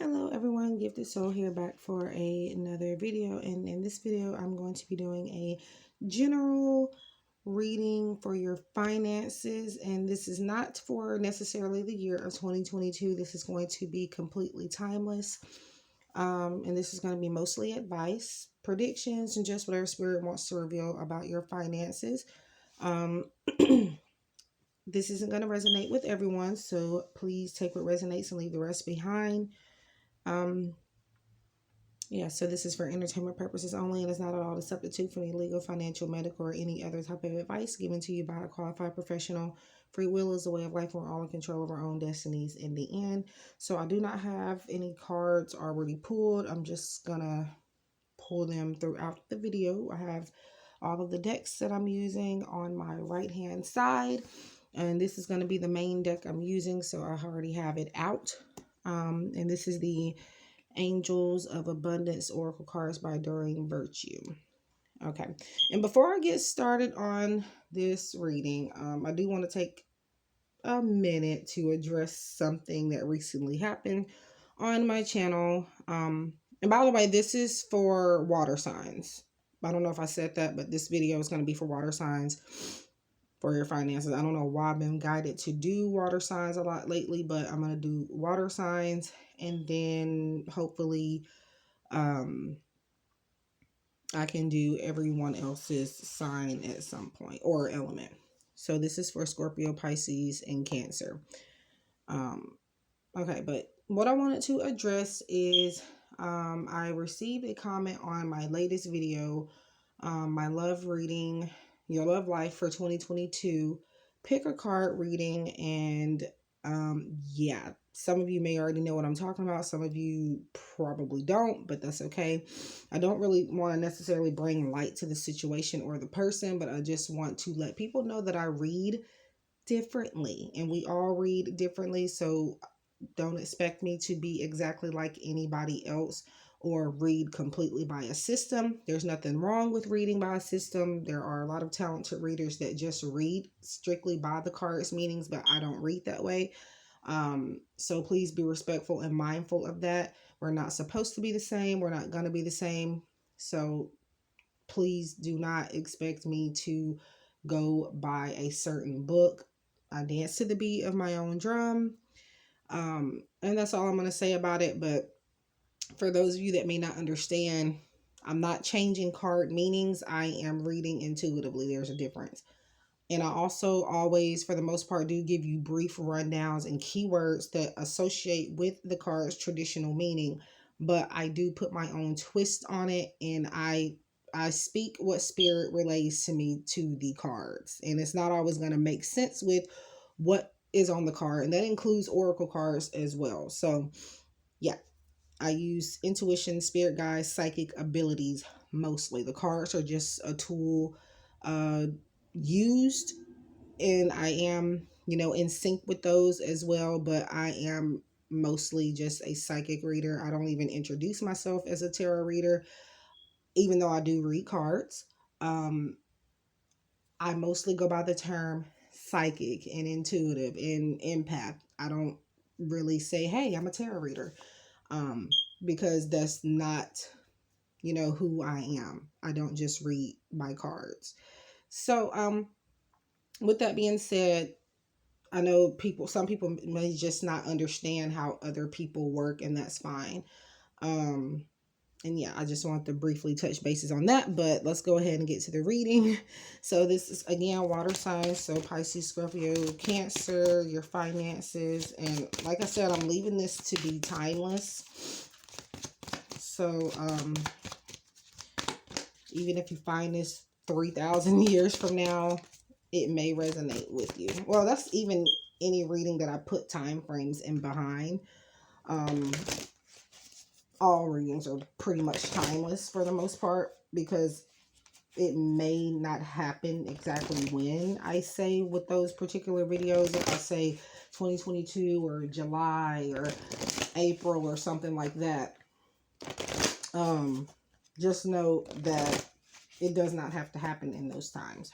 Hello everyone, Gifted Soul here back for another video, and in this video I'm going to be doing a general reading for your finances, and this is not for necessarily the year of 2022. This is going to be completely timeless, and this is going to be mostly advice, predictions, and just whatever spirit wants to reveal about your finances. This isn't going to resonate with everyone, so please take what resonates and leave the rest behind. Yeah, so this is for entertainment purposes only and is not at all a substitute for any legal, financial, medical, or any other type of advice given to you by a qualified professional. Free will is a way of life, and we're all in control of our own destinies in the end. So I do not have any cards already pulled. I'm just gonna pull them throughout the video. I have all of the decks that I'm using on my right hand side, and this is going to be the main deck I'm using, so I already have it out. And this is the Angels of Abundance Oracle cards by Doreen Virtue. Okay, and before I get started on this reading, I do want to take a minute to address something that recently happened on my channel. And by the way, this is for water signs. I don't know if I said that, but this video is going to be for water signs for your finances. I don't know why I've been guided to do water signs a lot lately, but I'm going to do water signs, and then hopefully I can do everyone else's sign at some point, or element. So this is for Scorpio, Pisces, and Cancer. Okay, but what I wanted to address is I received a comment on my latest video, my love reading, your love life for 2022, pick a card reading, and yeah, some of you may already know what I'm talking about. Some of you probably don't, but that's okay. I don't really want to necessarily bring light to the situation or the person, but I just want to let people know that I read differently, and we all read differently. So don't expect me to be exactly like anybody else or read completely by a system. There's nothing wrong with reading by a system. There are a lot of talented readers that just read strictly by the cards meanings, but I don't read that way. So please be respectful and mindful of that. We're not supposed to be the same. We're not going to be the same. So please do not expect me to go by a certain book. I dance to the beat of my own drum. And that's all I'm going to say about it. But for those of you that may not understand, I'm not changing card meanings. I am reading intuitively. There's a difference. And I also always, for the most part, do give you brief rundowns and keywords that associate with the card's traditional meaning. But I do put my own twist on it, and I speak what spirit relays to me to the cards. And it's not always going to make sense with what is on the card. And that includes oracle cards as well. So yeah, I use intuition, spirit guides, psychic abilities mostly. The cards are just a tool used, and I am, in sync with those as well, but I am mostly just a psychic reader. I don't even introduce myself as a tarot reader, even though I do read cards. I mostly go by the term psychic and intuitive and empath. I don't really say, hey, I'm a tarot reader, because that's not, who I am. I don't just read by cards. So, with that being said, I know some people may just not understand how other people work, and that's fine. And yeah, I just want to briefly touch bases on that, but let's go ahead and get to the reading. So this is, again, water signs. So Pisces, Scorpio, Cancer, your finances. And like I said, I'm leaving this to be timeless. So, even if you find this 3,000 years from now, it may resonate with you. Well, that's even any reading that I put time frames in behind. All readings are pretty much timeless for the most part, because it may not happen exactly when I say with those particular videos. If I say 2022 or July or April or something like that, just know that it does not have to happen in those times,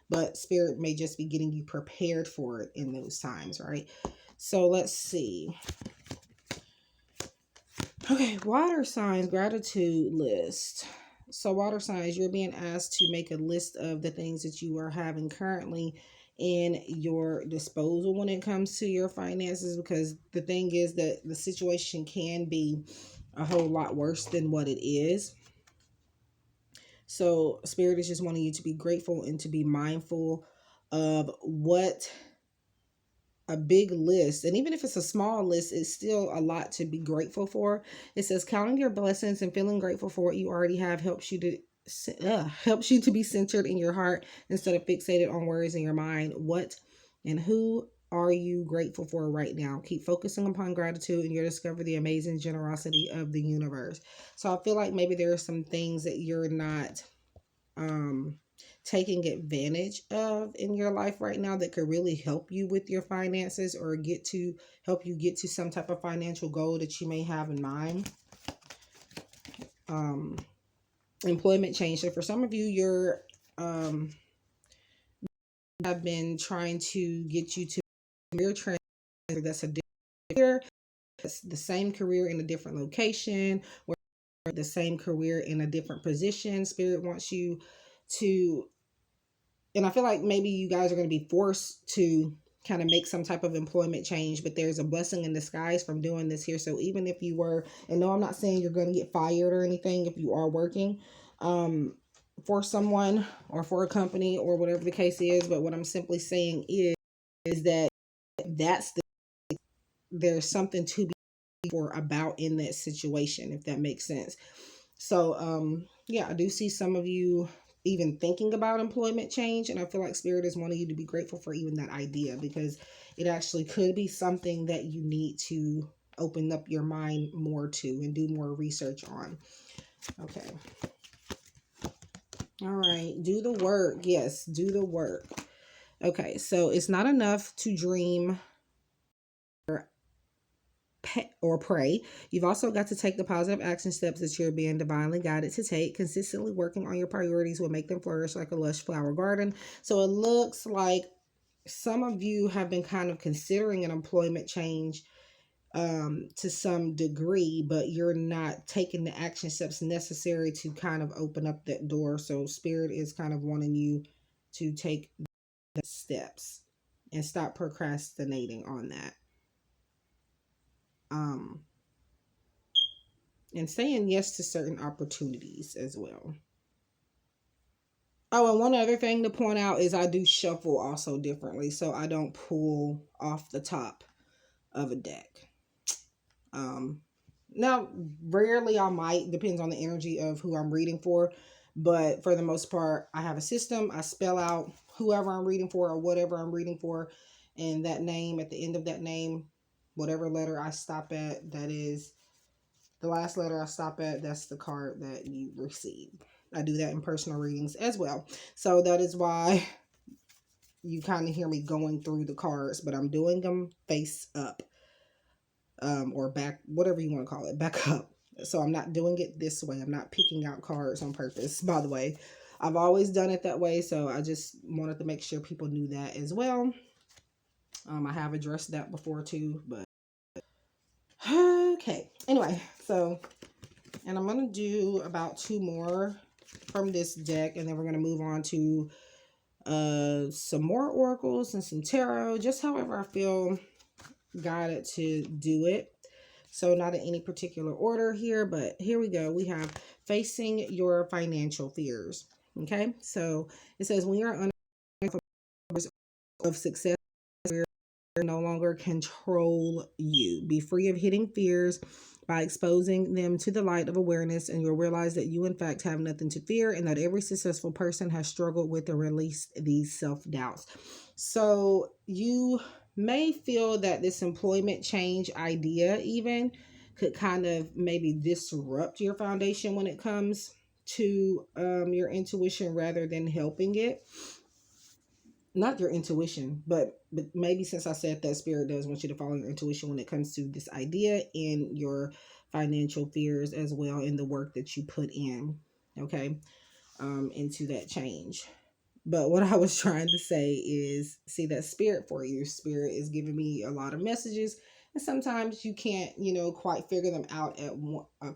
but spirit may just be getting you prepared for it in those times, right? So let's see. Okay, water signs gratitude list. So water signs, you're being asked to make a list of the things that you are having currently in your disposal when it comes to your finances, because the thing is that the situation can be a whole lot worse than what it is. So Spirit is just wanting you to be grateful and to be mindful of what a big list, and even if it's a small list, it's still a lot to be grateful for. It says counting your blessings and feeling grateful for what you already have helps you to be centered in your heart instead of fixated on worries in your mind. What and who are you grateful for right now? Keep focusing upon gratitude and you'll discover the amazing generosity of the universe. So I feel like maybe there are some things that you're not um taking advantage of in your life right now that could really help you with your finances, or help you get to some type of financial goal that you may have in mind. um Employment change. So for some of you, you're have been trying to get you to career transfer. That's a different career. That's the same career in a different location, or the same career in a different position. Spirit wants you to, and I feel like maybe you guys are going to be forced to kind of make some type of employment change, but there's a blessing in disguise from doing this here. So even if you were, and no, I'm not saying you're going to get fired or anything if you are working for someone or for a company or whatever the case is, but what I'm simply saying is that that's the, there's something to be for about in that situation, if that makes sense. So yeah, I do see some of you even thinking about employment change, and I feel like Spirit is wanting you to be grateful for even that idea, because it actually could be something that you need to open up your mind more to and do more research on. Okay. All right, do the work. Yes, do the work. Okay, so it's not enough to dream or pray. You've also got to take the positive action steps that you're being divinely guided to take. Consistently working on your priorities will make them flourish like a lush flower garden. So it looks like some of you have been kind of considering an employment change to some degree, but you're not taking the action steps necessary to kind of open up that door. So Spirit is kind of wanting you to take the steps and stop procrastinating on that. And saying yes to certain opportunities as well. Oh, and one other thing to point out is I do shuffle also differently. So I don't pull off the top of a deck. Now, rarely I might, depends on the energy of who I'm reading for. But for the most part, I have a system. I spell out whoever I'm reading for or whatever I'm reading for. And that name, at the end of that name, whatever letter I stop at, that is the last letter I stop at, that's the card that you receive. I do that in personal readings as well. So that is why you kind of hear me going through the cards, but I'm doing them face up, or back, whatever you want to call it, back up. So I'm not doing it this way. I'm not picking out cards on purpose, by the way. I've always done it that way, so I just wanted to make sure people knew that as well. I have addressed that before too, but okay. Anyway, so, and I'm going to do about 2 more from this deck, and then we're going to move on to some more oracles and some tarot, just however I feel guided to do it. So not in any particular order here, but here we go. We have facing your financial fears. Okay, so it says when you're under of success, no longer control you. Be free of hidden fears by exposing them to the light of awareness, and you'll realize that you in fact have nothing to fear, and that every successful person has struggled with and released these self-doubts. So you may feel that this employment change idea even could kind of maybe disrupt your foundation when it comes to your intuition rather than helping it. Not your intuition, but maybe since I said that, Spirit does want you to follow your intuition when it comes to this idea and your financial fears as well, in the work that you put in, okay, into that change. But what I was trying to say is, see that Spirit for you. Spirit is giving me a lot of messages And sometimes you can't, quite figure them out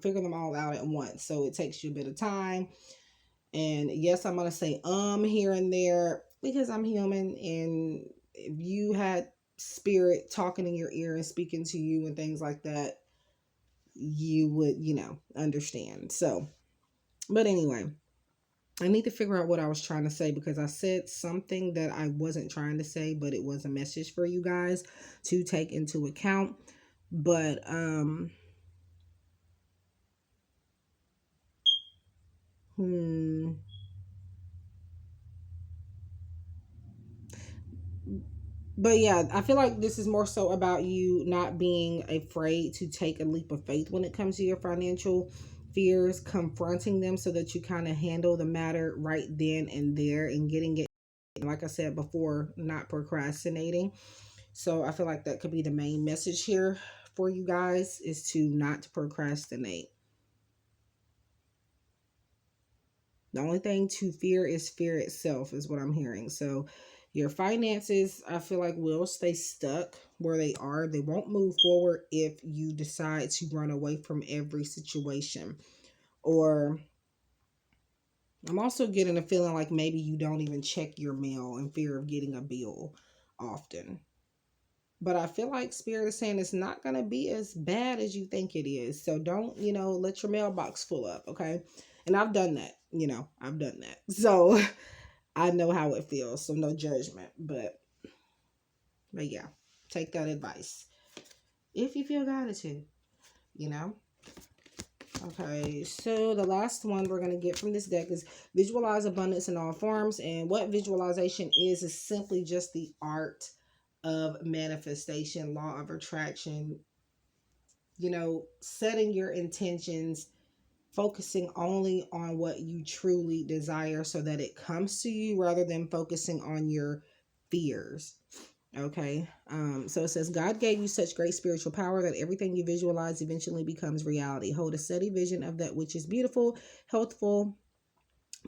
figure them all out at once. So it takes you a bit of time. And yes, I'm going to say here and there because I'm human. And if you had spirit talking in your ear and speaking to you and things like that, you would, understand. So, but anyway, I need to figure out what I was trying to say because I said something that I wasn't trying to say, but it was a message for you guys to take into account. But, But yeah, I feel like this is more so about you not being afraid to take a leap of faith when it comes to your financial fears, confronting them so that you kind of handle the matter right then and there and getting it, like I said before, not procrastinating. So I feel like that could be the main message here for you guys, is to not procrastinate. The only thing to fear is fear itself, is what I'm hearing. So your finances, I feel like, will stay stuck where they are. They won't move forward if you decide to run away from every situation. Or I'm also getting a feeling like maybe you don't even check your mail in fear of getting a bill often. But I feel like Spirit is saying it's not going to be as bad as you think it is. So don't, let your mailbox full up, okay? And I've done that, I've done that. So I know how it feels. So no judgment. But yeah, take that advice if you feel guided to, Okay, so the last one we're going to get from this deck is visualize abundance in all forms. And what visualization is simply just the art of manifestation, law of attraction, setting your intentions, focusing only on what you truly desire so that it comes to you rather than focusing on your fears. Okay. So it says, God gave you such great spiritual power that everything you visualize eventually becomes reality. Hold a steady vision of that which is beautiful, healthful,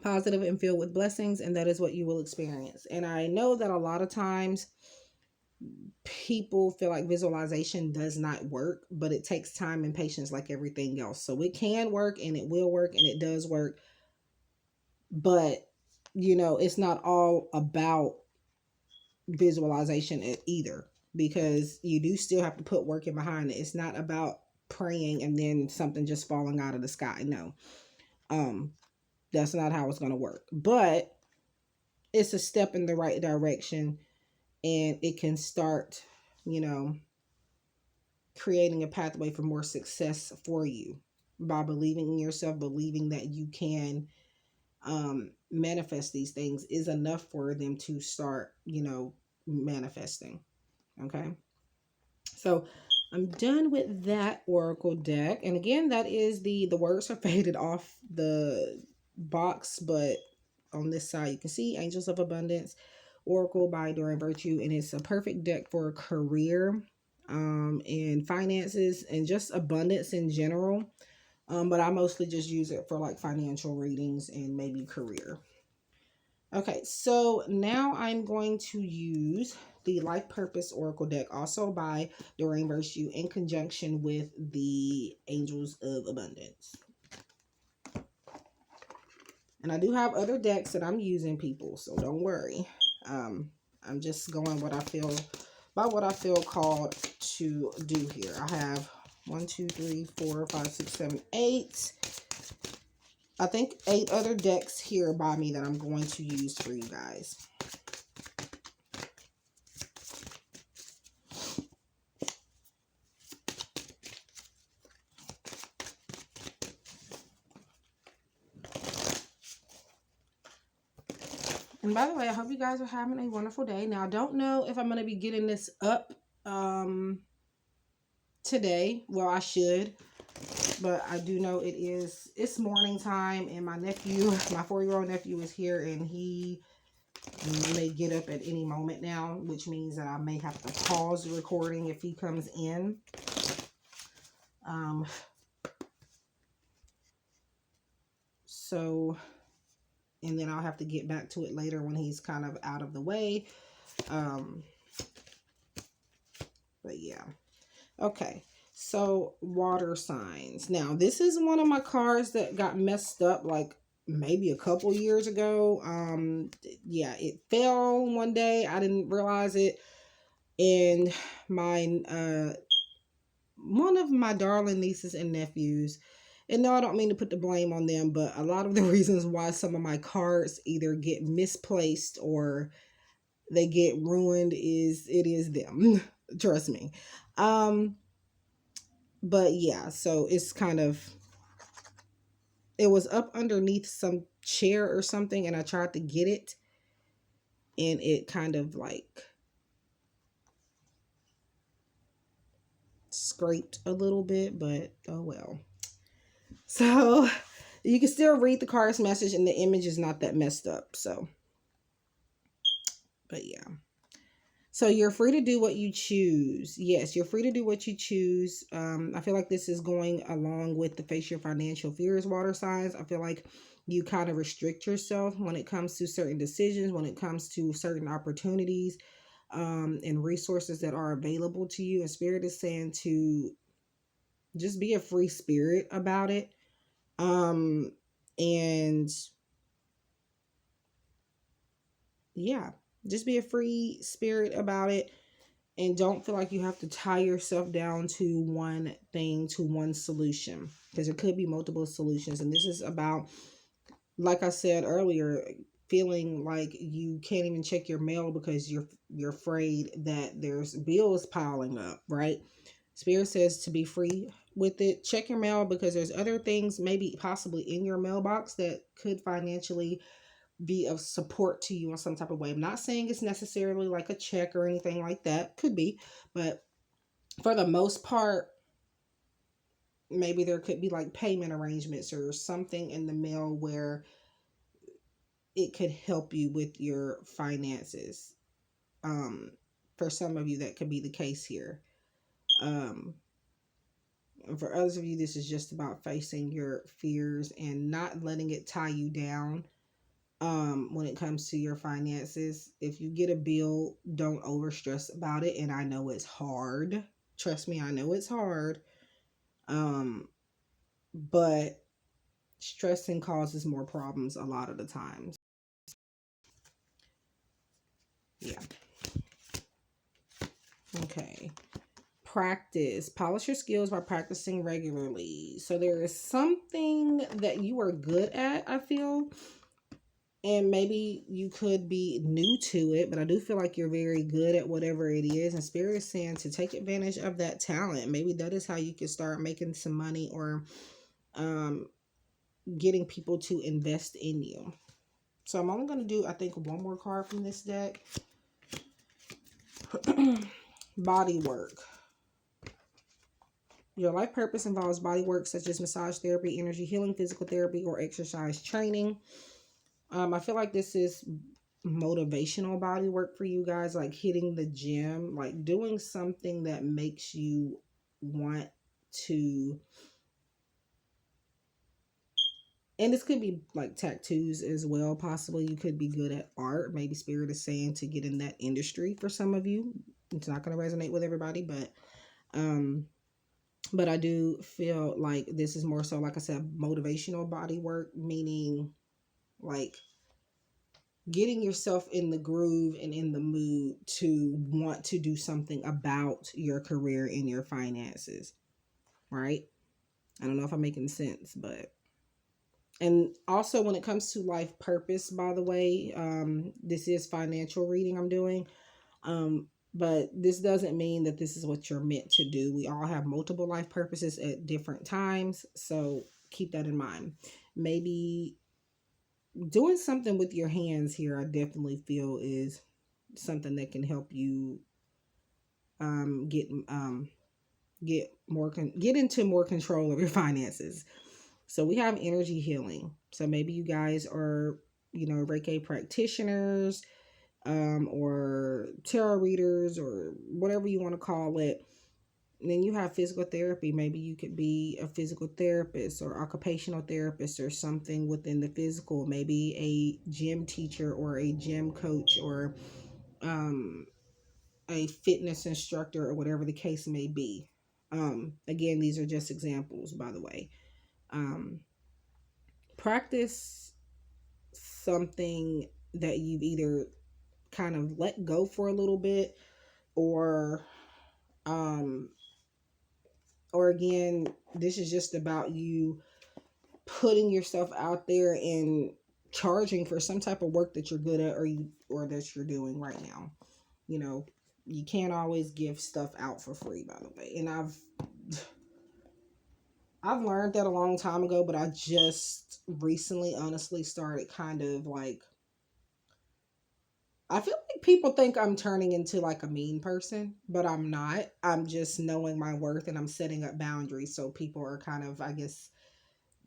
positive, and filled with blessings, and that is what you will experience. And I know that a lot of times people feel like visualization does not work, but it takes time and patience like everything else. So it can work and it will work and it does work. But, it's not all about visualization either, because you do still have to put work in behind it. It's not about praying and then something just falling out of the sky. No. That's not how it's going to work. But it's a step in the right direction, and it can start, creating a pathway for more success for you by believing in yourself, believing that you can manifest these things is enough for them to start, manifesting. Okay. So I'm done with that oracle deck. And again, that is the words are faded off the box, but on this side you can see Angels of Abundance Oracle by Doreen Virtue, and it's a perfect deck for career, and finances, and just abundance in general. But I mostly just use it for like financial readings and maybe career. Okay, so now I'm going to use the Life Purpose Oracle deck, also by Doreen Virtue, in conjunction with the Angels of Abundance. And I do have other decks that I'm using, people, so don't worry. I'm just going what I feel called to do here. I have 1, 2, 3, 4, 5, 6, 7, 8. I think 8 other decks here by me that I'm going to use for you guys. And by the way, I hope you guys are having a wonderful day. Now, I don't know if I'm going to be getting this up today. Well, I should. But I do know it's morning time, and my 4-year-old nephew is here, and he may get up at any moment now, which means that I may have to pause the recording if he comes in. So, and then I'll have to get back to it later when he's kind of out of the way. But yeah. Okay, so water signs. Now, this is one of my cards that got messed up like maybe a couple years ago. Yeah, it fell one day. I didn't realize it. And my one of my darling nieces and nephews, and no, I don't mean to put the blame on them, but a lot of the reasons why some of my cards either get misplaced or they get ruined is them. Trust me. Um but yeah, so it's kind of, it was up underneath some chair or something, and I tried to get it, and it kind of like scraped a little bit, but oh well. So you can still read the card's message, and the image is not that messed up. So, but yeah. So you're free to do what you choose. Yes, you're free to do what you choose. I feel like this is going along with the face your financial fears, water signs. I feel like you kind of restrict yourself when it comes to certain decisions, when it comes to certain opportunities, and resources that are available to you. And Spirit is saying to just be a free spirit about it. And yeah, just be a free spirit about it, and don't feel like you have to tie yourself down to one thing, to one solution, because there could be multiple solutions. And this is about, like I said earlier, feeling like you can't even check your mail because you're afraid that there's bills piling up, right? Spirit says to be free with it. Check your mail because there's other things maybe possibly in your mailbox that could financially be of support to you in some type of way. I'm not saying it's necessarily like a check or anything like that. Could be, but for the most part, maybe there could be like payment arrangements or something in the mail where it could help you with your finances. Um, for some of you, that could be the case here. Um, and for others of you, this is just about facing your fears and not letting it tie you down. When it comes to your finances, if you get a bill, don't over stress about it. And I know it's hard. Trust me, I know it's hard. But stressing causes more problems a lot of the times. Yeah. Okay. Practice. Polish your skills by practicing regularly. So there is something that you are good at, I feel. And maybe you could be new to it, but I do feel like you're very good at whatever it is. And Spirit is saying to take advantage of that talent. Maybe that is how you can start making some money, or getting people to invest in you. So I'm only going to do, I think, one more card from this deck. Body work. Your life purpose involves body work such as massage therapy, energy healing, physical therapy, or exercise training. I feel like this is motivational body work for you guys, like hitting the gym, like doing something that makes you want to. And this could be like tattoos as well. Possibly you could be good at art. Maybe Spirit is saying to get in that industry for some of you. It's not going to resonate with everybody, but I do feel like this is more so, like I said, motivational body work, meaning like getting yourself in the groove and in the mood to want to do something about your career and your finances, right? I don't know if I'm making sense, but, and also when it comes to life purpose, by the way, this is financial reading I'm doing. But this doesn't mean that this is what you're meant to do. We all have multiple life purposes at different times. So keep that in mind. Maybe doing something with your hands here, I definitely feel is something that can help you get get into more control of your finances. So we have energy healing. So maybe you guys are, Reiki practitioners, or tarot readers, or whatever you want to call it. And then you have physical therapy. Maybe you could be a physical therapist or occupational therapist or something within the physical. Maybe a gym teacher or a gym coach, or a fitness instructor, or whatever the case may be. Again, these are just examples, by the way. Practice something that you've either kind of let go for a little bit, or um or again, this is just about you putting yourself out there and charging for some type of work that you're good at, or that you're doing right now. You know, you can't always give stuff out for free, by the way. And I've learned that a long time ago, but I just recently honestly started kind of like, I feel like people think I'm turning into like a mean person, but I'm not. I'm just knowing my worth, and I'm setting up boundaries. So people are kind of, I guess,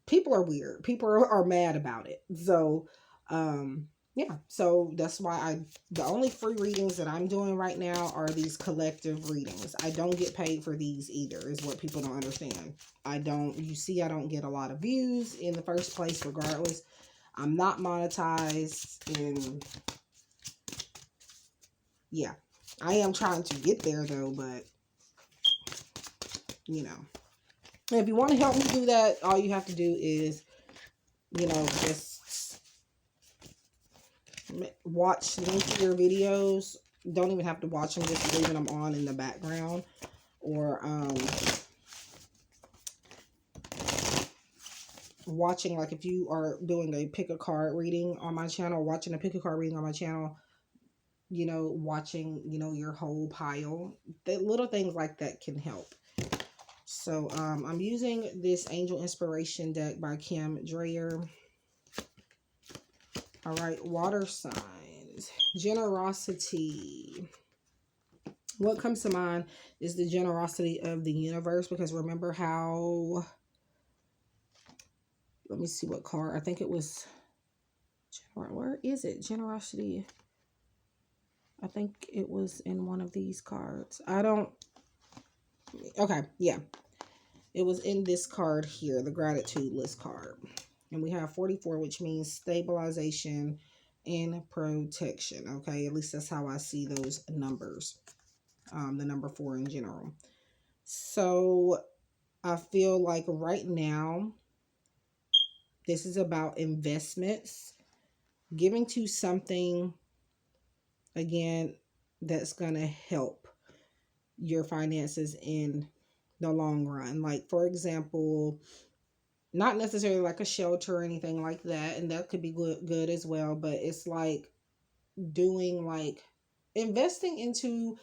people are weird. People are mad about it. So, yeah. So that's why the only free readings that I'm doing right now are these collective readings. I don't get paid for these either, is what people don't understand. I don't get a lot of views in the first place, regardless. I'm not monetized, and yeah, I am trying to get there though, but you know, if you want to help me do that, all you have to do is, just watch lengthier videos. Don't even have to watch them, just leaving them on in the background, or watching, like if you are doing a pick a card reading on my channel, watching a pick a card reading on my channel, watching, your whole pile. The little things like that can help. So I'm using this Angel Inspiration deck by Kim Dreyer. All right, water signs. Generosity. What comes to mind is the generosity of the universe, because remember how, let me see what card, I think it was, where is it? Generosity. I think it was in one of these cards. Okay, yeah. It was in this card here, the gratitude list card. And we have 44, which means stabilization and protection. Okay, at least that's how I see those numbers. The number 4 in general. So I feel like right now, this is about investments, giving to something, again, that's going to help your finances in the long run. Like, for example, not necessarily like a shelter or anything like that, and that could be good as well, but it's like doing, like, investing into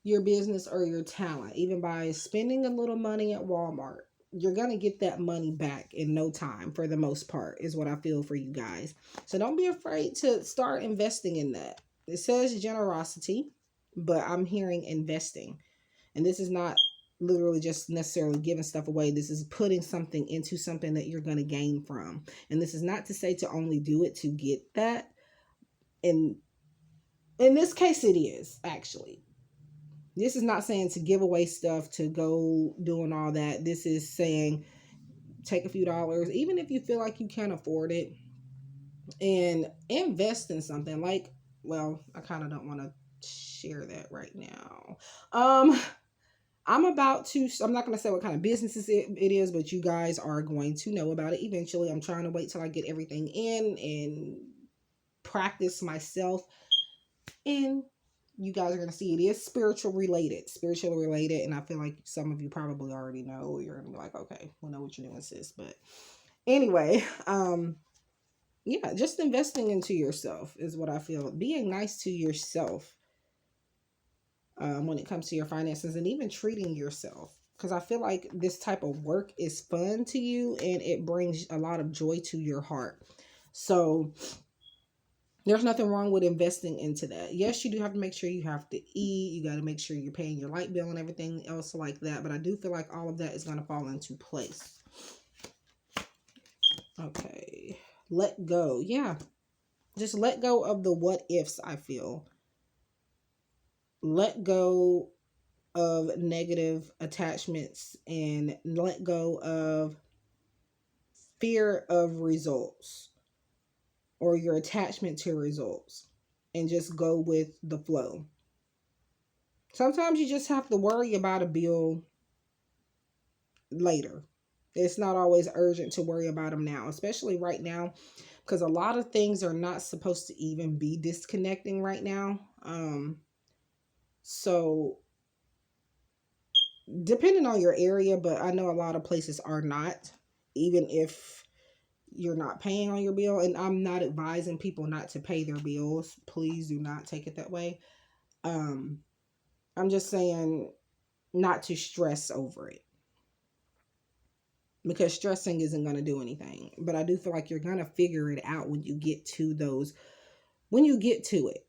your business or your talent. Even by spending a little money at Walmart, you're going to get that money back in no time, for the most part, is what I feel for you guys. So don't be afraid to start investing in that. It says generosity, but I'm hearing investing. And this is not literally just necessarily giving stuff away. This is putting something into something that you're going to gain from. And this is not to say to only do it to get that. And in this case, it is actually. This is not saying to give away stuff, to go doing all that. This is saying take a few dollars, even if you feel like you can't afford it, and invest in something. Like, well, I kind of don't want to share that right now. I'm not going to say what kind of businesses it is, but you guys are going to know about it eventually. I'm trying to wait till I get everything in and practice myself, and you guys are going to see it is spiritually related. And I feel like some of you probably already know. You're going to be like, okay, we'll know what you're doing, sis. But anyway, yeah, just investing into yourself is what I feel. Being nice to yourself when it comes to your finances, and even treating yourself. Because I feel like this type of work is fun to you, and it brings a lot of joy to your heart. So there's nothing wrong with investing into that. Yes, you do have to make sure you have to eat. You got to make sure you're paying your light bill and everything else like that. But I do feel like all of that is going to fall into place. Okay. Let go. Yeah. Just let go of the what ifs, I feel. Let go of negative attachments, and let go of fear of results or your attachment to results, and just go with the flow. Sometimes you just have to worry about a bill later. It's not always urgent to worry about them now, especially right now, because a lot of things are not supposed to even be disconnecting right now. So depending on your area, but I know a lot of places are not, even if you're not paying on your bill. And I'm not advising people not to pay their bills. Please do not take it that way. I'm just saying not to stress over it, because stressing isn't going to do anything. But I do feel like you're going to figure it out when you get to it.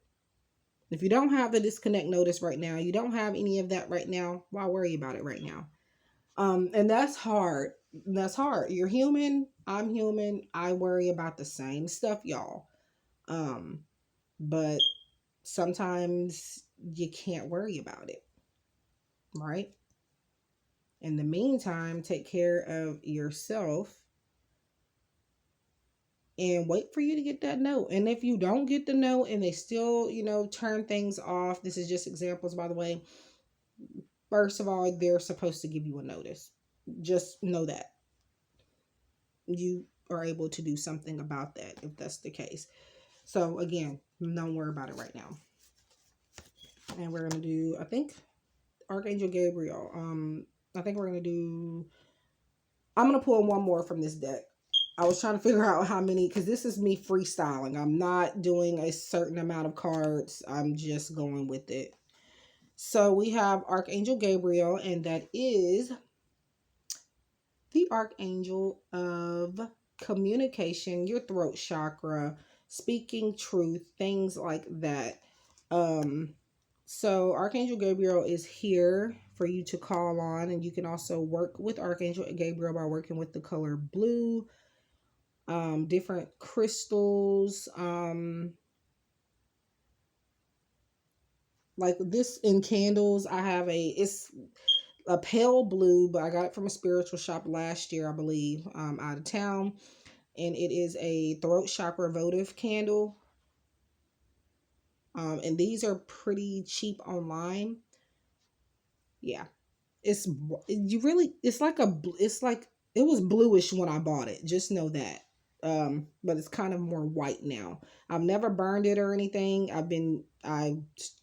If you don't have the disconnect notice right now, you don't have any of that right now, why worry about it right now? And that's hard. That's hard. You're human. I'm human. I worry about the same stuff, y'all. But sometimes you can't worry about it, right? In the meantime, take care of yourself and wait for you to get that note. And if you don't get the note and they still, turn things off, this is just examples, by the way. First of all, they're supposed to give you a notice. Just know that you are able to do something about that if that's the case. So again, don't worry about it right now. And we're going to do, I think, Archangel Gabriel. I think we're going to do, I'm going to pull one more from this deck. I was trying to figure out how many, because this is me freestyling. I'm not doing a certain amount of cards. I'm just going with it. So we have Archangel Gabriel, and that is the Archangel of communication, your throat chakra, speaking truth, things like that. So Archangel Gabriel is here for you to call on, and you can also work with Archangel Gabriel by working with the color blue, different crystals, like this in candles. I have it's a pale blue, but I got it from a spiritual shop last year, I believe, out of town. And it is a throat chakra votive candle. And these are pretty cheap online. Yeah. It's like it was bluish when I bought it. Just know that. But it's kind of more white now. I've never burned it or anything.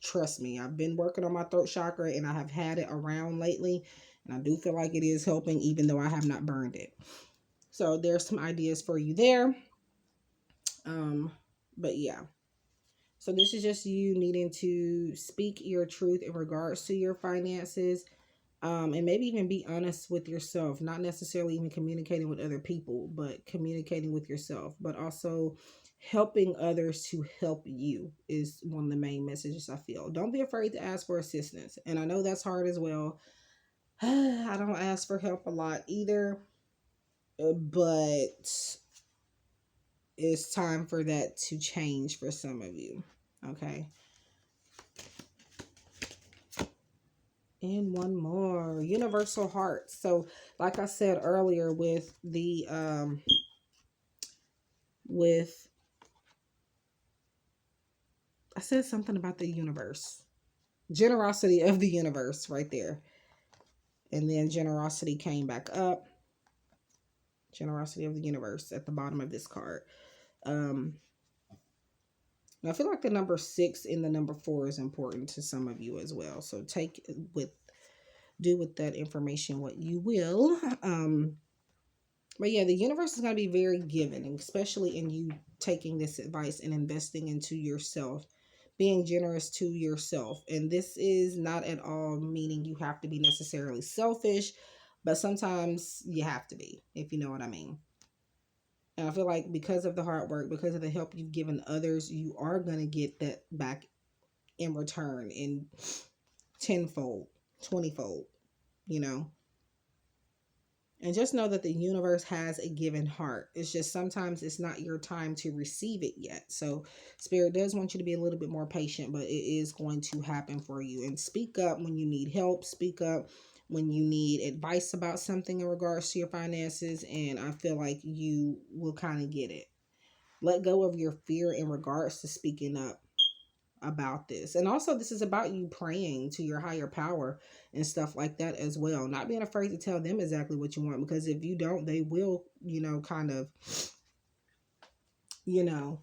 Trust me, I've been working on my throat chakra and I have had it around lately. And I do feel like it is helping, even though I have not burned it. So there's some ideas for you there. But yeah. So this is just you needing to speak your truth in regards to your finances. And maybe even be honest with yourself, not necessarily even communicating with other people, but communicating with yourself, but also helping others to help you is one of the main messages I feel. Don't be afraid to ask for assistance. And I know that's hard as well. I don't ask for help a lot either, but it's time for that to change for some of you. Okay. And one more, universal heart. So like I said earlier with the I said something about the universe, generosity of the universe right there, and then generosity came back up, generosity of the universe at the bottom of this card. I feel like the number 6 and the number 4 is important to some of you as well, so do with that information what you will. But yeah, the universe is going to be very giving, especially in you taking this advice and investing into yourself, being generous to yourself. And this is not at all meaning you have to be necessarily selfish, but sometimes you have to be, if you know what I mean. And I feel like because of the hard work, because of the help you've given others, you are going to get that back in return in tenfold, 20-fold, you know. And just know that the universe has a given heart. It's just sometimes it's not your time to receive it yet. So Spirit does want you to be a little bit more patient, but it is going to happen for you. And speak up when you need help. Speak up when you need advice about something in regards to your finances. And I feel like you will kind of get it. Let go of your fear in regards to speaking up. about this. And also, this is about you praying to your higher power and stuff like that as well. Not being afraid to tell them exactly what you want, because if you don't, they will, kind of, you know,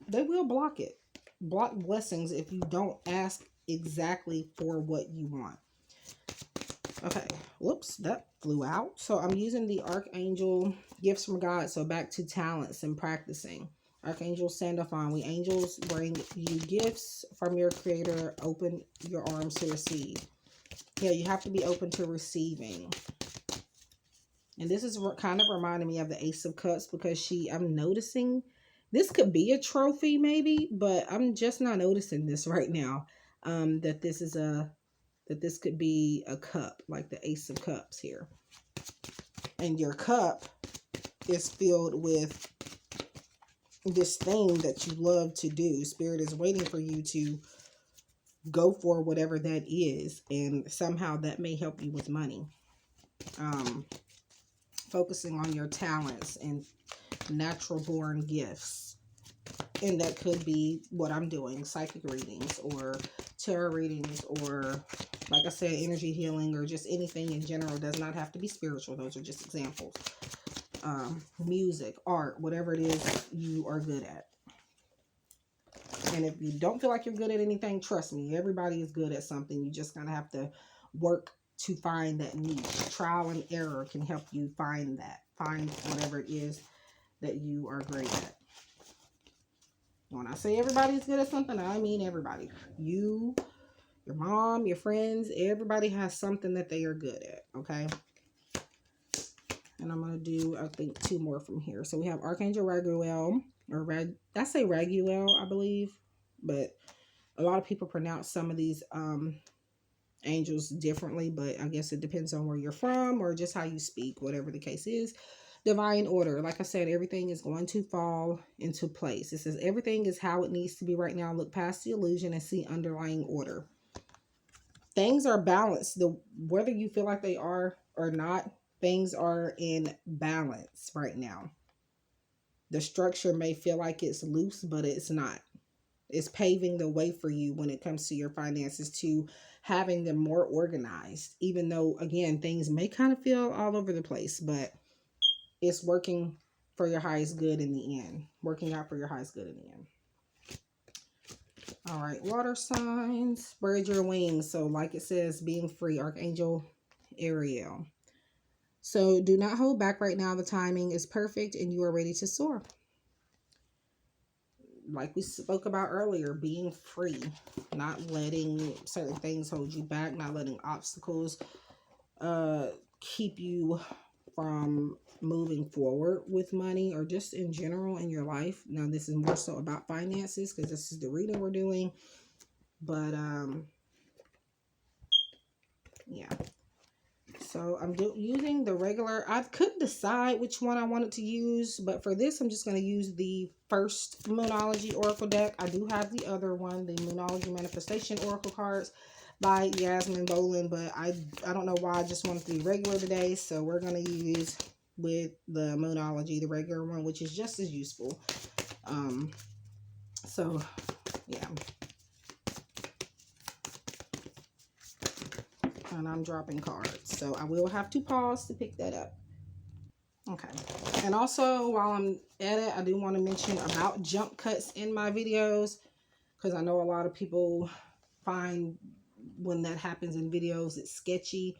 they will block it. Block blessings if you don't ask exactly for what you want. Okay, whoops, that flew out. So I'm using the Archangel Gifts from God. So back to talents and practicing. Archangel Sandalphon, we angels bring you gifts from your creator. Open your arms to receive. Yeah, you have to be open to receiving. And this is kind of reminding me of the Ace of Cups, because I'm noticing this could be a trophy maybe, but I'm just not noticing this right now. That this could be a cup, like the Ace of Cups here. And your cup is filled with this thing that you love to do. Spirit is waiting for you to go for whatever that is, and somehow that may help you with money. Focusing on your talents and natural born gifts. And that could be what I'm doing, psychic readings or tarot readings, or like I said, energy healing, or just anything in general. It does not have to be spiritual. Those are just examples. Music, art, whatever it is you are good at. And if you don't feel like you're good at anything, trust me, everybody is good at something. You just gotta have to work to find that niche. Trial and error can help you find that. Find whatever it is that you are great at. When I say everybody's good at something, I mean everybody. You, your mom, your friends, everybody has something that they are good at, okay? And I'm going to do, I think, 2 more from here. So we have Archangel Raguel, I say Raguel, I believe, but a lot of people pronounce some of these angels differently, but I guess it depends on where you're from or just how you speak, whatever the case is. Divine order. Like I said, everything is going to fall into place. It says everything is how it needs to be right now. Look past the illusion and see underlying order. Things are balanced. Whether you feel like they are or not, things are in balance right now. The structure may feel like it's loose, but it's not. It's paving the way for you when it comes to your finances, to having them more organized, even though, again, things may kind of feel all over the place, but it's working for your highest good in the end. Working out for your highest good in the end. All right, water signs, spread your wings. So like it says, being free, Archangel Ariel. So do not hold back right now. The timing is perfect and you are ready to soar. Like we spoke about earlier, being free, not letting certain things hold you back, not letting obstacles keep you from moving forward with money, or just in general in your life. Now this is more so about finances because this is the reading we're doing, but yeah. So I'm using the regular. I couldn't decide which one I wanted to use, but for this, I'm just going to use the first Moonology Oracle deck. I do have the other one, the Moonology Manifestation Oracle cards by Yasmin Boland, but I don't know why I just wanted to be regular today. So we're going to use with the Moonology, the regular one, which is just as useful. So yeah. And I'm dropping cards, so I will have to pause to pick that up. Okay, and also while I'm at it, I do want to mention about jump cuts in my videos, because I know a lot of people find when that happens in videos it's sketchy.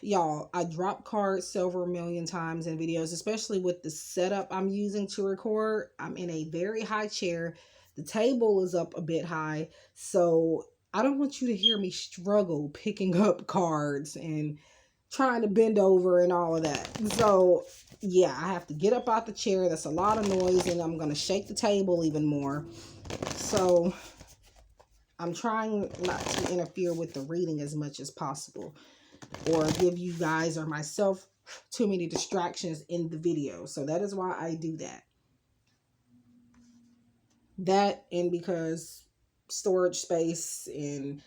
Y'all, I drop cards several million times in videos, especially with the setup I'm using to record. I'm in a very high chair. The table is up a bit high, so I don't want you to hear me struggle picking up cards and trying to bend over and all of that. So yeah, I have to get up out the chair. That's a lot of noise, and I'm going to shake the table even more. So I'm trying not to interfere with the reading as much as possible, or give you guys or myself too many distractions in the video. So that is why I do that. That, and because storage space, and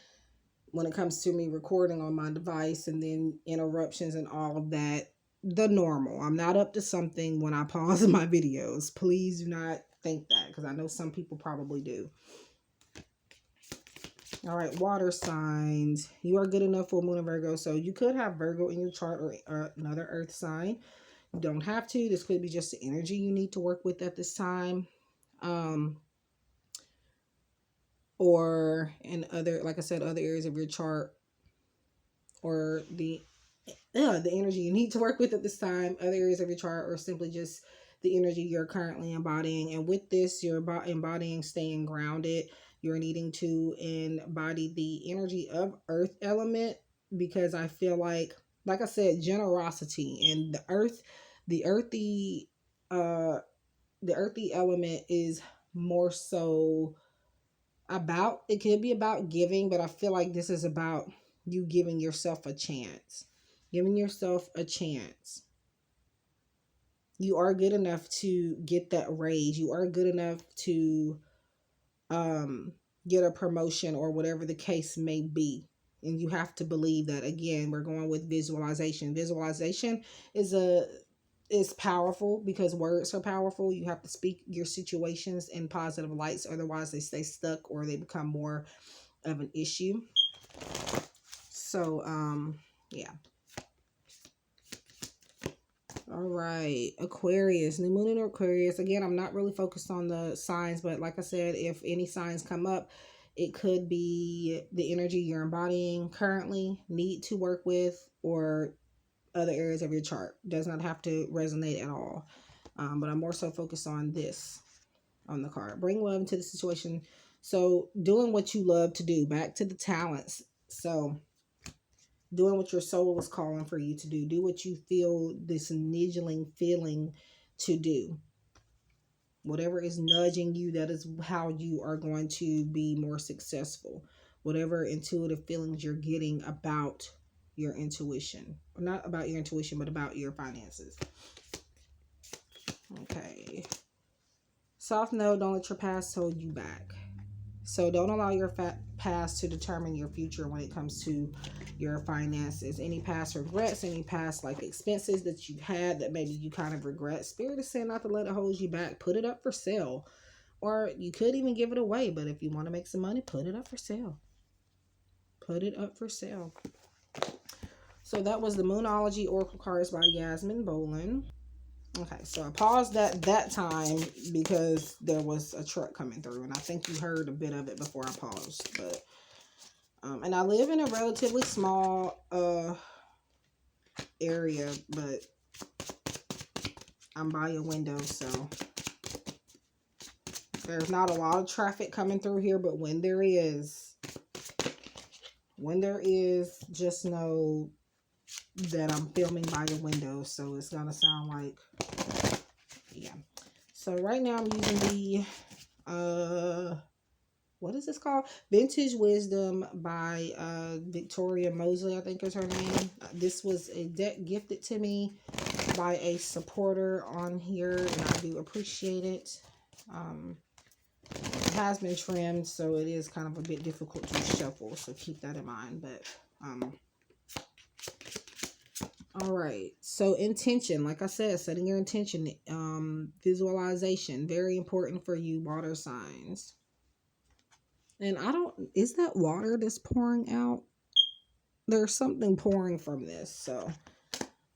when it comes to me recording on my device, and then interruptions and all of that, the normal. I'm not up to something when I pause my videos. Please do not think that, because I know some people probably do. All right, water signs. You are good enough for Moon and Virgo. So you could have Virgo in your chart, or another earth sign. You don't have to. This could be just the energy you need to work with at this time. Or in other, like I said, other areas of your chart, or the energy you need to work with at this time, other areas of your chart, or simply just the energy you're currently embodying. And with this, you're embodying staying grounded. You're needing to embody the energy of earth element, because I feel like I said, generosity and the earthy element is more so about, it could be about giving, but I feel like this is about you giving yourself a chance. Giving yourself a chance. You are good enough to get that raise. You are good enough to get a promotion, or whatever the case may be. And you have to believe that. Again, we're going with visualization. Visualization is powerful, because words are powerful. You have to speak your situations in positive lights, otherwise they stay stuck, or they become more of an issue. So yeah. All right, Aquarius, new moon in Aquarius. Again, I'm not really focused on the signs, but like I said, if any signs come up, it could be the energy you're embodying currently, need to work with, or other areas of your chart. Does not have to resonate at all. But I'm more so focused on this on the card. Bring love into the situation. So doing what you love to do, back to the talents. So doing what your soul was calling for you to do. Do what you feel this niggling feeling to do. Whatever is nudging you, that is how you are going to be more successful. Whatever intuitive feelings you're getting about your intuition. Not about your intuition, but about your finances. Okay. Soft no, don't let your past hold you back. So don't allow your past to determine your future when it comes to your finances. Any past regrets, any past like expenses that you had that maybe you kind of regret, Spirit is saying not to let it hold you back. Put it up for sale. Or you could even give it away. But if you want to make some money, put it up for sale. Put it up for sale. So that was the Moonology Oracle cards by Yasmin Boland. Okay, so I paused that time because there was a truck coming through, and I think you heard a bit of it before I paused. But and I live in a relatively small area, but I'm by a window, so there's not a lot of traffic coming through here. But when there is, just know that I'm filming by a window, so it's gonna sound like, yeah. So right now I'm using the what is this called? Vintage Wisdom by Victoria Mosely, I think is her name. This was a deck gifted to me by a supporter on here, and I do appreciate it. It has been trimmed, so it is kind of a bit difficult to shuffle, so keep that in mind. But all right, so intention, like I said, setting your intention, visualization, very important for you water signs. And is that water that's pouring out? There's something pouring from this, so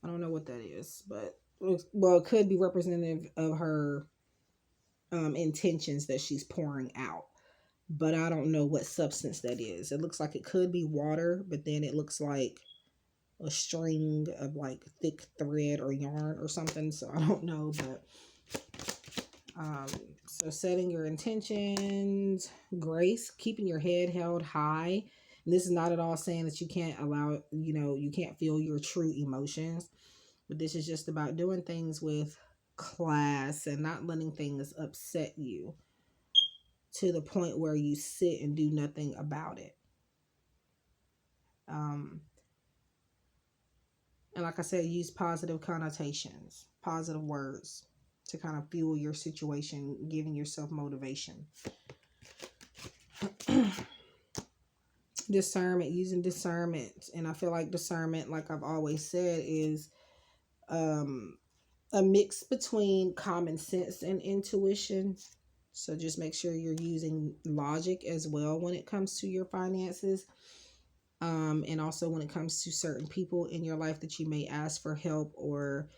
I don't know what that is, but well, it could be representative of her intentions that she's pouring out, but I don't know what substance that is. It looks like it could be water, but then it looks like a string of like thick thread or yarn or something, so I don't know. But so setting your intentions, grace, keeping your head held high. And this is not at all saying that you can't allow, you can't feel your true emotions, but this is just about doing things with class and not letting things upset you to the point where you sit and do nothing about it. And like I said, use positive connotations, positive words to kind of fuel your situation, giving yourself motivation. Discernment, using discernment. And I feel like discernment, like I've always said, is a mix between common sense and intuition. So just make sure you're using logic as well when it comes to your finances. And also when it comes to certain people in your life that you may ask for help or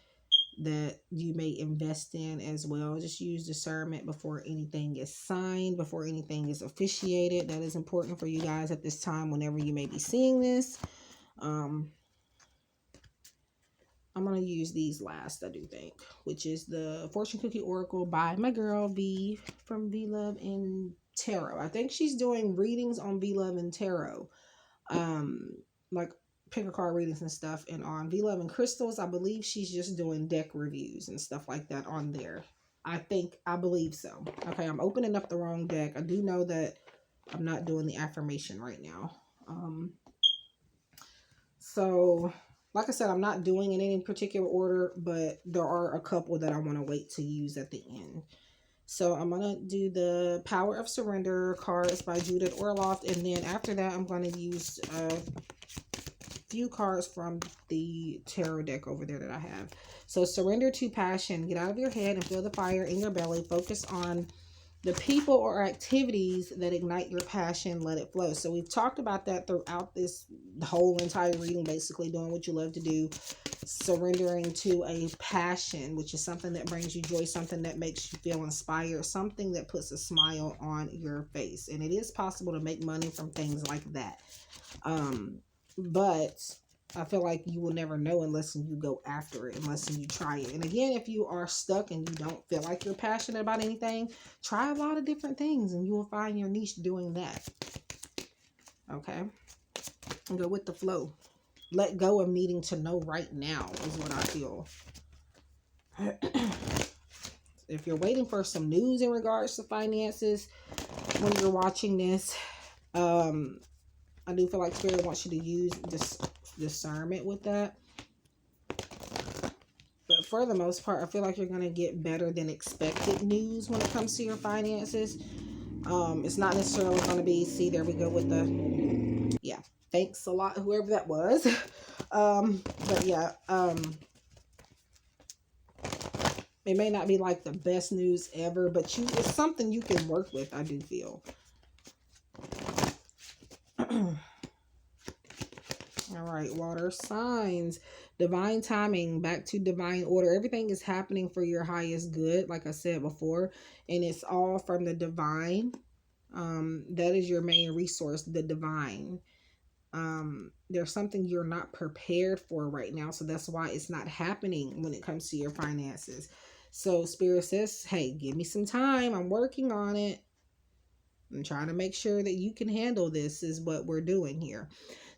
that you may invest in as well. Just use discernment before anything is signed, before anything is officiated. That is important for you guys at this time whenever you may be seeing this. I'm going to use these last, I do think, which is the Fortune Cookie Oracle by my girl V from V Love and Tarot. I think she's doing readings on V Love and Tarot. Like pick a card readings and stuff. And on V Love and Crystals, I believe she's just doing deck reviews and stuff like that on there. I believe so. Okay, I'm opening up the wrong deck. I do know that I'm not doing the affirmation right now. So like I said, I'm not doing it in any particular order, but there are a couple that I want to wait to use at the end. So I'm going to do the Power of Surrender cards by Judith Orloff. And then after that, I'm going to use a few cards from the tarot deck over there that I have. So surrender to passion. Get out of your head and feel the fire in your belly. Focus on the people or activities that ignite your passion. Let it flow. So we've talked about that throughout this whole entire reading, basically doing what you love to do, surrendering to a passion, which is something that brings you joy, something that makes you feel inspired, something that puts a smile on your face. And it is possible to make money from things like that. But I feel like you will never know unless you go after it, unless you try it. And again, if you are stuck and you don't feel like you're passionate about anything, try a lot of different things and you will find your niche doing that. Okay. And go with the flow. Let go of needing to know right now is what I feel. If you're waiting for some news in regards to finances when you're watching this, I do feel like Spirit wants you to use this discernment with that. But for the most part, I feel like you're going to get better than expected news when it comes to your finances. It's not necessarily going to be, see, there we go with the, yeah, thanks a lot, whoever that was. But yeah, it may not be like the best news ever, but it's something you can work with, I do feel. All right, water signs, divine timing, back to divine order. Everything is happening for your highest good, like I said before, and it's all from the divine. That is your main resource, the divine. There's something you're not prepared for right now, so that's why it's not happening when it comes to your finances. So Spirit says, hey, give me some time. I'm working on it. I'm trying to make sure that you can handle this is what we're doing here.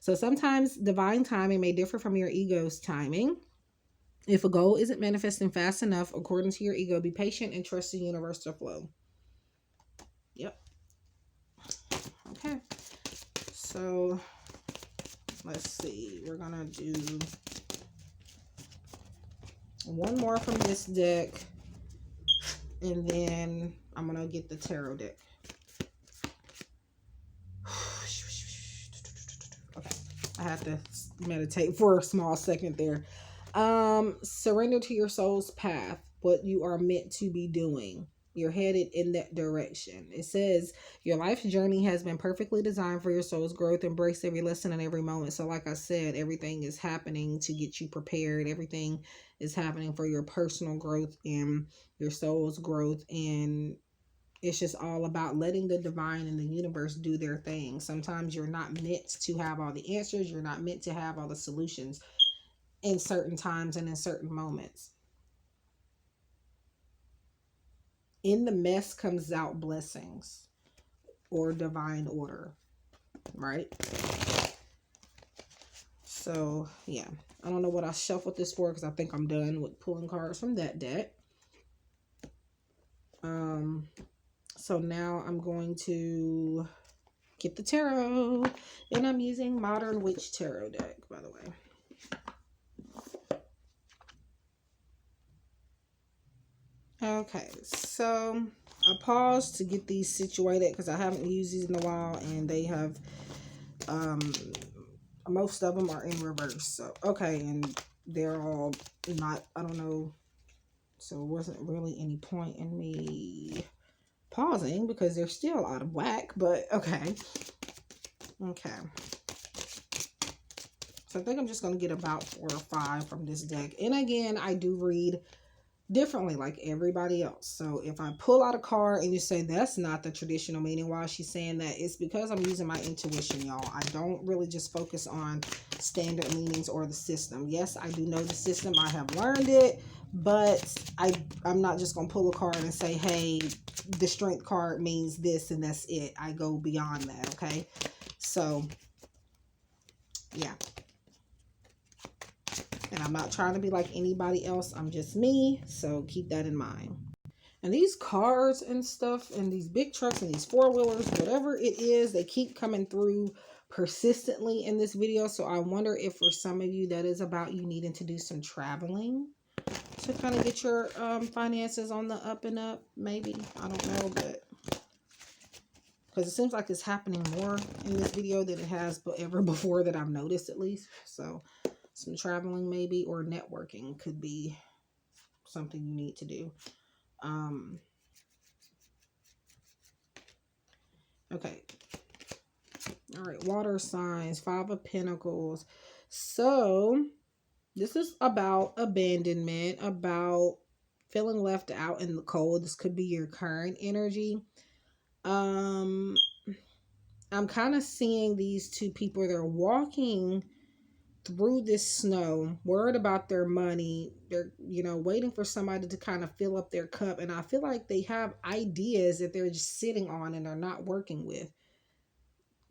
So sometimes divine timing may differ from your ego's timing. If a goal isn't manifesting fast enough, according to your ego, be patient and trust the universe to flow. Yep. Okay. So let's see. We're going to do one more from this deck. And then I'm going to get the tarot deck. Okay. I have to meditate for a small second there. Surrender to your soul's path, what you are meant to be doing. You're headed in that direction. It says your life's journey has been perfectly designed for your soul's growth. Embrace every lesson and every moment. So like I said, everything is happening to get you prepared. Everything is happening for your personal growth and your soul's growth. And it's just all about letting the divine and the universe do their thing. Sometimes you're not meant to have all the answers. You're not meant to have all the solutions in certain times and in certain moments. In the mess comes out blessings or divine order, right? So, yeah. I don't know what I shuffled this for because I think I'm done with pulling cards from that deck. So now I'm going to get the tarot, and I'm using Modern Witch Tarot deck, by the way. Okay, so I paused to get these situated because I haven't used these in a while, and they have, most of them are in reverse. So, okay, and they're all not, I don't know So it wasn't really any point in me pausing because they're still out of whack, but okay. Okay. So I think I'm just going to get about 4 or 5 from this deck. And again, I do read differently like everybody else. So if I pull out a card and you say that's not the traditional meaning, why she's saying that, it's because I'm using my intuition, y'all. I don't really just focus on standard meanings or the system. Yes, I do know the system. I have learned it, but I'm not just going to pull a card and say, hey, the strength card means this and that's it. I go beyond that, okay? So, yeah. And I'm not trying to be like anybody else. I'm just me. So keep that in mind. And these cars and stuff and these big trucks and these four-wheelers, whatever it is, they keep coming through persistently in this video. So I wonder if for some of you that is about you needing to do some traveling to kind of get your finances on the up and up. Maybe. I don't know, but because it seems like it's happening more in this video than it has ever before that I've noticed, at least. So some traveling maybe, or networking could be something you need to do. Okay. All right. Water signs, 5 of Pentacles. So this is about abandonment, about feeling left out in the cold. This could be your current energy. I'm kind of seeing these two people. They're walking through this snow, worried about their money. They're, waiting for somebody to kind of fill up their cup. And I feel like they have ideas that they're just sitting on and they're not working with.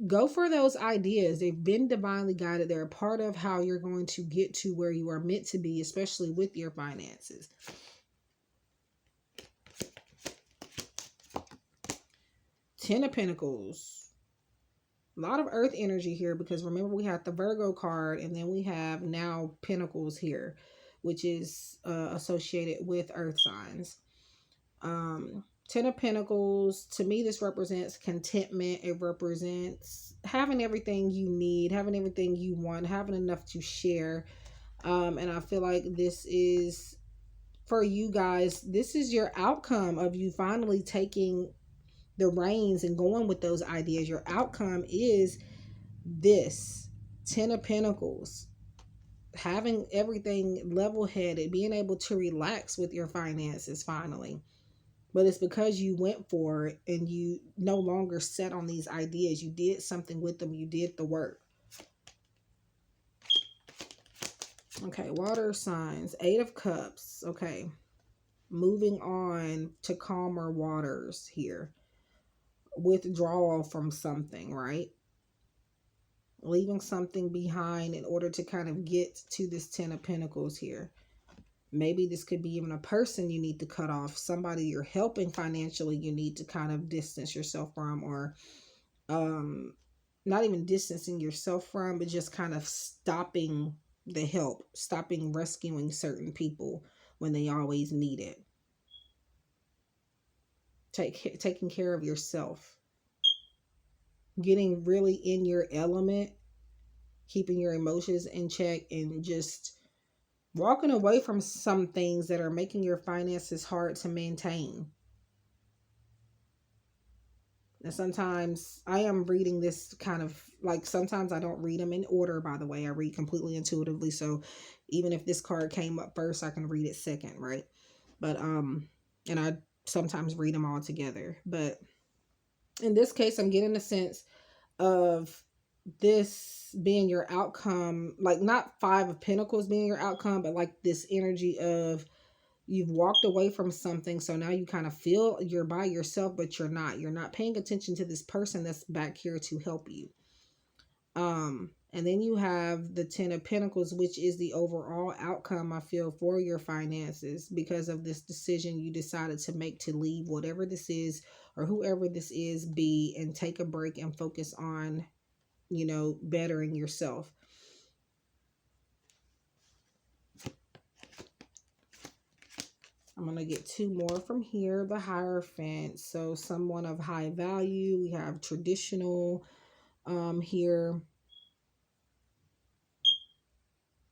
Go for those ideas. They've been divinely guided. They're a part of how you're going to get to where you are meant to be, especially with your finances. Ten of Pentacles. A lot of earth energy here because remember we had the Virgo card and then we have now Pentacles here, which is associated with earth signs. 10 of Pentacles, to me this represents contentment. It represents having everything you need, having everything you want, having enough to share. And I feel like this is, for you guys, this is your outcome of you finally taking the reins and going with those ideas. Your outcome is this 10 of Pentacles, having everything level-headed, being able to relax with your finances finally. But it's because you went for it and you no longer set on these ideas. You did something with them. You did the work. Okay, water signs, 8 of Cups. Okay, moving on to calmer waters here. Withdrawal from something, right? Leaving something behind in order to kind of get to this 10 of Pentacles here. Maybe this could be even a person you need to cut off. Somebody you're helping financially you need to kind of distance yourself from, or not even distancing yourself from, but just kind of stopping the help, stopping rescuing certain people when they always need it. Taking care of yourself. Getting really in your element, keeping your emotions in check, and just walking away from some things that are making your finances hard to maintain. And sometimes I am reading this kind of like, sometimes I don't read them in order, by the way. I read completely intuitively. So even if this card came up first, I can read it second, right? But, and I sometimes read them all together. But in this case, I'm getting a sense of this being your outcome, like not 5 of Pentacles being your outcome, but like this energy of you've walked away from something. So now you kind of feel you're by yourself, but you're not paying attention to this person that's back here to help you. And then you have the 10 of Pentacles, which is the overall outcome, I feel, for your finances because of this decision you decided to make to leave whatever this is or whoever this is be and take a break and focus on, bettering yourself. I'm going to get 2 more from here. The Hierophant. So someone of high value. We have traditional here.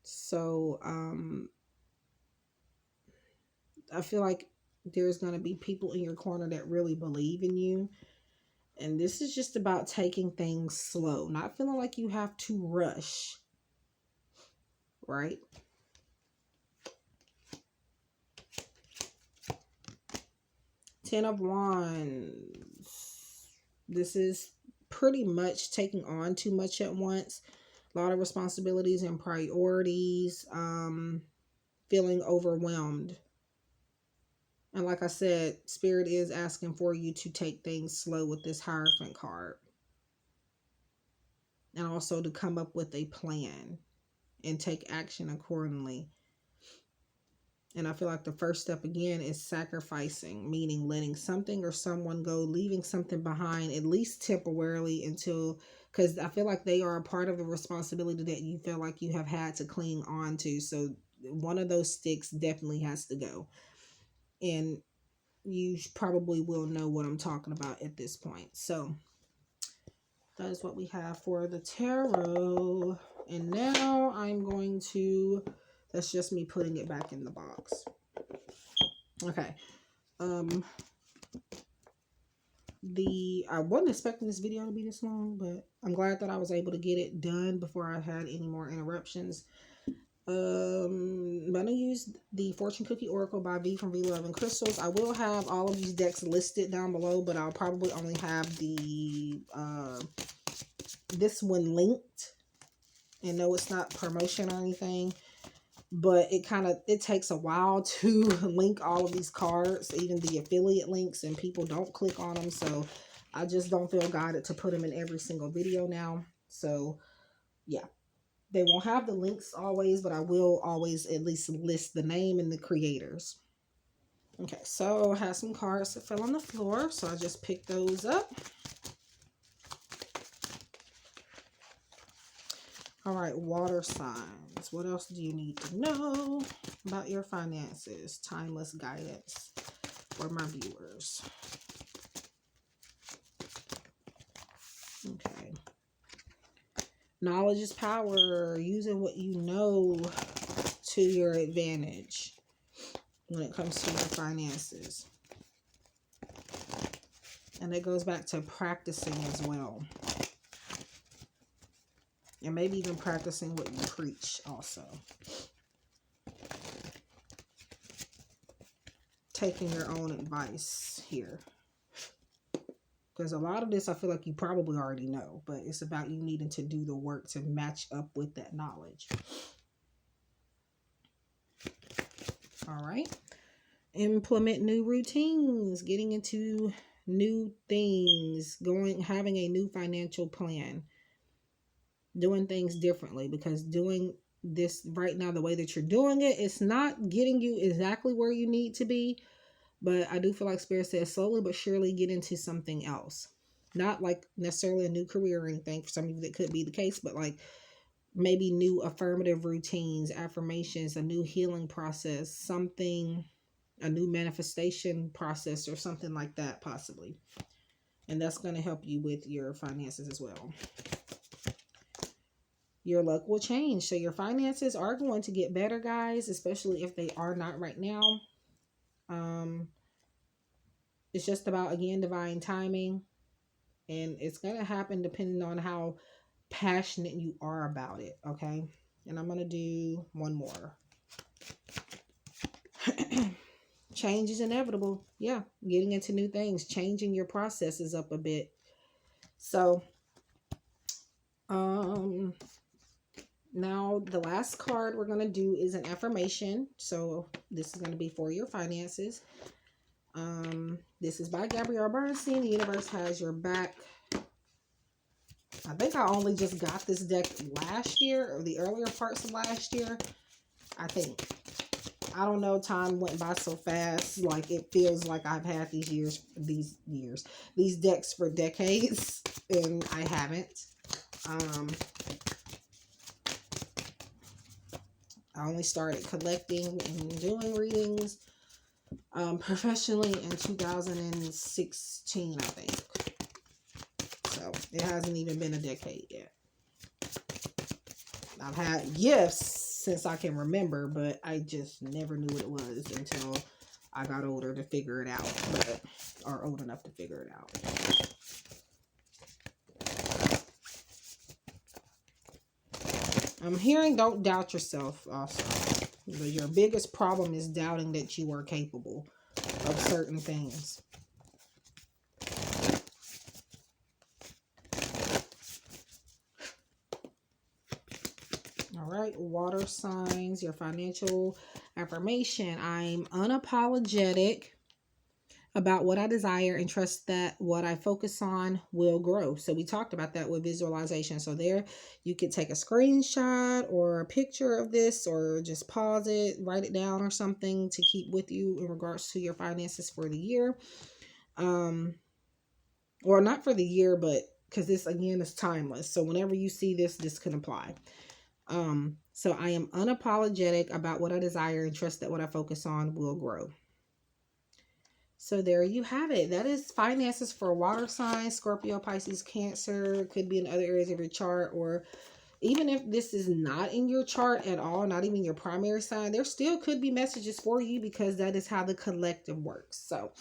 So I feel like there's going to be people in your corner that really believe in you. And this is just about taking things slow, not feeling like you have to rush, right? Ten of Wands. This is pretty much taking on too much at once. A lot of responsibilities and priorities. Feeling overwhelmed. And like I said, Spirit is asking for you to take things slow with this Hierophant card. And also to come up with a plan and take action accordingly. And I feel like the first step again is sacrificing, meaning letting something or someone go, leaving something behind, at least temporarily, until, because I feel like they are a part of the responsibility that you feel like you have had to cling on to. So one of those sticks definitely has to go. And you probably will know what I'm talking about at this point. So that is what we have for the tarot. And now I'm going to, that's just me putting it back in the box. Okay. I wasn't expecting this video to be this long, but I'm glad that I was able to get it done before I had any more interruptions. I'm gonna use the Fortune Cookie Oracle by V from V Love and Crystals. I will have all of these decks listed down below, but I'll probably only have the this one linked. And no, it's not promotion or anything, but it takes a while to link all of these cards, even the affiliate links, and people don't click on them. So I just don't feel guided to put them in every single video now. So yeah. They won't have the links always, but I will always at least list the name and the creators. Okay, so I have some cards that fell on the floor, so I just picked those up. All right, water signs. What else do you need to know about your finances? Timeless guidance for my viewers. Okay. Knowledge is power. Using what you know to your advantage when it comes to your finances. And it goes back to practicing as well. And maybe even practicing what you preach also. Taking your own advice here. Because a lot of this I feel like you probably already know, but it's about you needing to do the work to match up with that knowledge. All right. Implement new routines, getting into new things, having a new financial plan, doing things differently, because doing this right now, the way that you're doing it, it's not getting you exactly where you need to be. But I do feel like Spirit says slowly but surely get into something else. Not like necessarily a new career or anything. For some of you that could be the case, but like maybe new affirmative routines, affirmations, a new healing process, something, a new manifestation process or something like that possibly. And that's going to help you with your finances as well. Your luck will change. So your finances are going to get better, guys, especially if they are not right now. It's just about, again, divine timing, and it's going to happen depending on how passionate you are about it. Okay. And I'm going to do one more. Change is inevitable. Yeah. Getting into new things, changing your processes up a bit. So, now the last card we're going to do is an affirmation. So this is going to be for your finances. This is by Gabrielle Bernstein. The universe has your back. I think I only just got this deck last year, or the earlier parts of last year. I think. I don't know. Time went by so fast. Like it feels like I've had these decks for decades, and I haven't. I only started collecting and doing readings professionally in 2016, I think. So it hasn't even been a decade yet. I've had gifts since I can remember, but I just never knew what it was until I got older to figure it out, or old enough to figure it out. I'm hearing don't doubt yourself also. Your biggest problem is doubting that you are capable of certain things. All right, water signs, your financial affirmation. I'm unapologetic about what I desire and trust that what I focus on will grow. So we talked about that with visualization. So there you could take a screenshot or a picture of this, or just pause it, write it down or something to keep with you in regards to your finances for the year. Or not for the year, but because this again is timeless. So whenever you see this, this can apply. So I am unapologetic about what I desire and trust that what I focus on will grow. So there you have it. That is finances for water signs, Scorpio, Pisces, Cancer. It could be in other areas of your chart, or even if this is not in your chart at all, not even your primary sign, there still could be messages for you, because that is how the collective works. So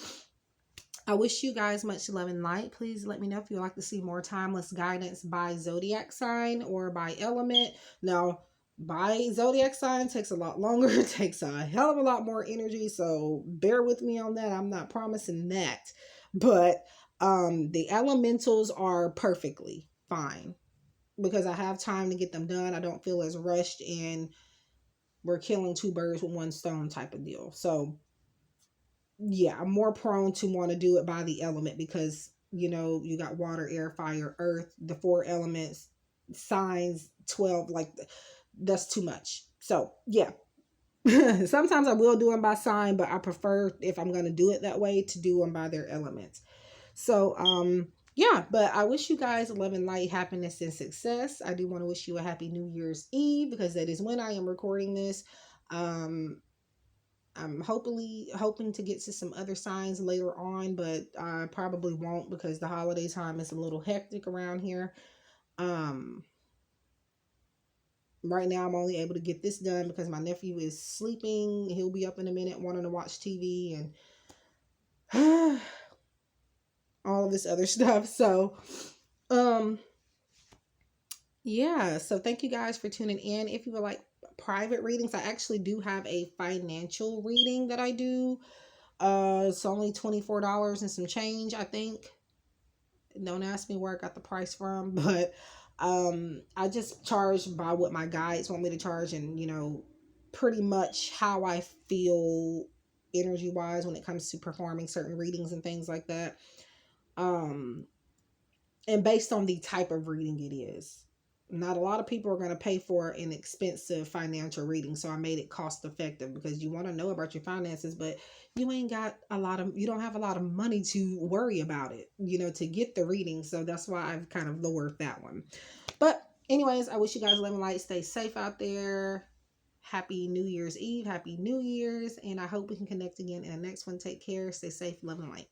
I wish you guys much love and light. Please let me know if you'd like to see more timeless guidance by zodiac sign or by element. Now, by zodiac sign takes a lot longer. It takes a hell of a lot more energy. So bear with me on that. I'm not promising that. But the elementals are perfectly fine, because I have time to get them done. I don't feel as rushed, and we're killing two birds with one stone type of deal. So yeah, I'm more prone to want to do it by the element, because you know, you got water, air, fire, earth, the 4 elements, signs, 12, like that's too much. So yeah. Sometimes I will do them by sign, but I prefer, if I'm going to do it that way, to do them by their elements. So yeah, but I wish you guys love and light, happiness and success. I do want to wish you a happy New Year's Eve, because that is when I am recording this. I'm hoping to get to some other signs later on, but I probably won't, because the holiday time is a little hectic around here. Right now I'm only able to get this done because my nephew is sleeping. He'll be up in a minute wanting to watch TV and all of this other stuff. So, yeah. So thank you guys for tuning in. If you would like private readings, I actually do have a financial reading that I do. It's only $24 and some change, I think. Don't ask me where I got the price from, but I just charge by what my guides want me to charge, and you know, pretty much how I feel energy wise when it comes to performing certain readings and things like that. And based on the type of reading it is. Not a lot of people are going to pay for an expensive financial reading, so I made it cost effective, because you want to know about your finances, but you ain't got you don't have a lot of money to worry about it, you know, to get the reading. So that's why I've kind of lowered that one. But anyways, I wish you guys love and light. Stay safe out there. Happy New Year's Eve. Happy New Year's. And I hope we can connect again in the next one. Take care. Stay safe. Love and light.